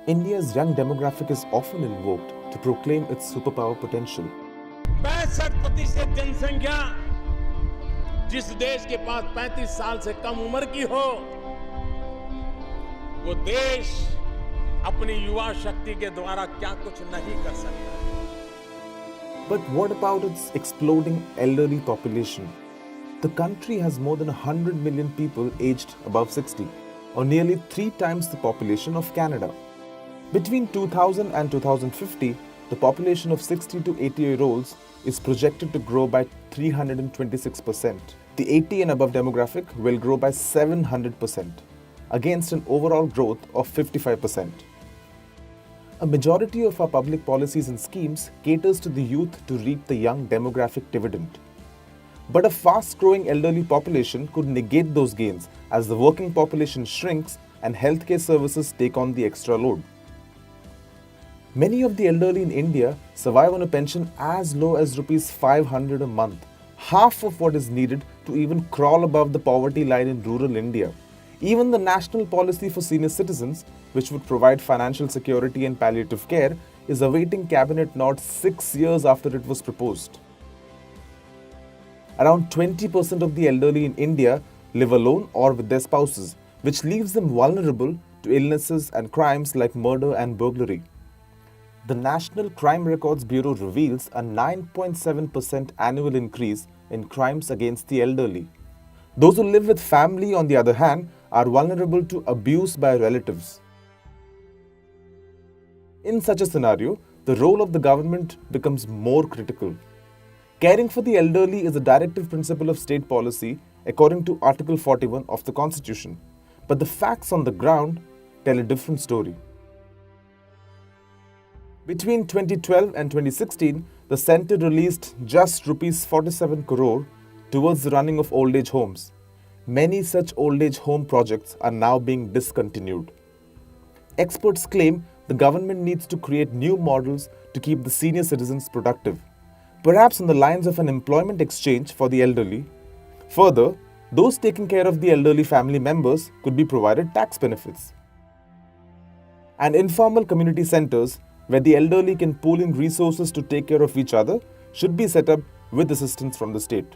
India's young demographic is often invoked to proclaim its superpower potential. 65% जनसंख्या जिस देश के पास 35 साल से कम उम्र की हो, वो देश अपनी युवा शक्ति के द्वारा क्या कुछ नहीं कर सकता. But what about its exploding elderly population? The country has more than 100 million people aged above 60, or nearly 3 times the population of Canada. Between 2000 and 2050, the population of 60 to 80-year-olds is projected to grow by 326%. The 80 and above demographic will grow by 700%, against an overall growth of 55%. A majority of our public policies and schemes caters to the youth to reap the young demographic dividend. But a fast-growing elderly population could negate those gains as the working population shrinks and healthcare services take on the extra load. Many of the elderly in India survive on a pension as low as Rs 500 a month, half of what is needed to even crawl above the poverty line in rural India. Even the National Policy for Senior Citizens, which would provide financial security and palliative care, is awaiting cabinet nod 6 years after it was proposed. Around 20% of the elderly in India live alone or with their spouses, which leaves them vulnerable to illnesses and crimes like murder and burglary. The National Crime Records Bureau reveals a 9.7% annual increase in crimes against the elderly. Those who live with family, on the other hand, are vulnerable to abuse by relatives. In such a scenario, the role of the government becomes more critical. Caring for the elderly is a directive principle of state policy according to Article 41 of the Constitution. But the facts on the ground tell a different story. Between 2012 and 2016, the centre released just Rs 47 crore towards the running of old age homes. Many such old age home projects are now being discontinued. Experts claim the government needs to create new models to keep the senior citizens productive, perhaps on the lines of an employment exchange for the elderly. Further, those taking care of the elderly family members could be provided tax benefits. And informal community centres, where the elderly can pool in resources to take care of each other, should be set up with assistance from the state.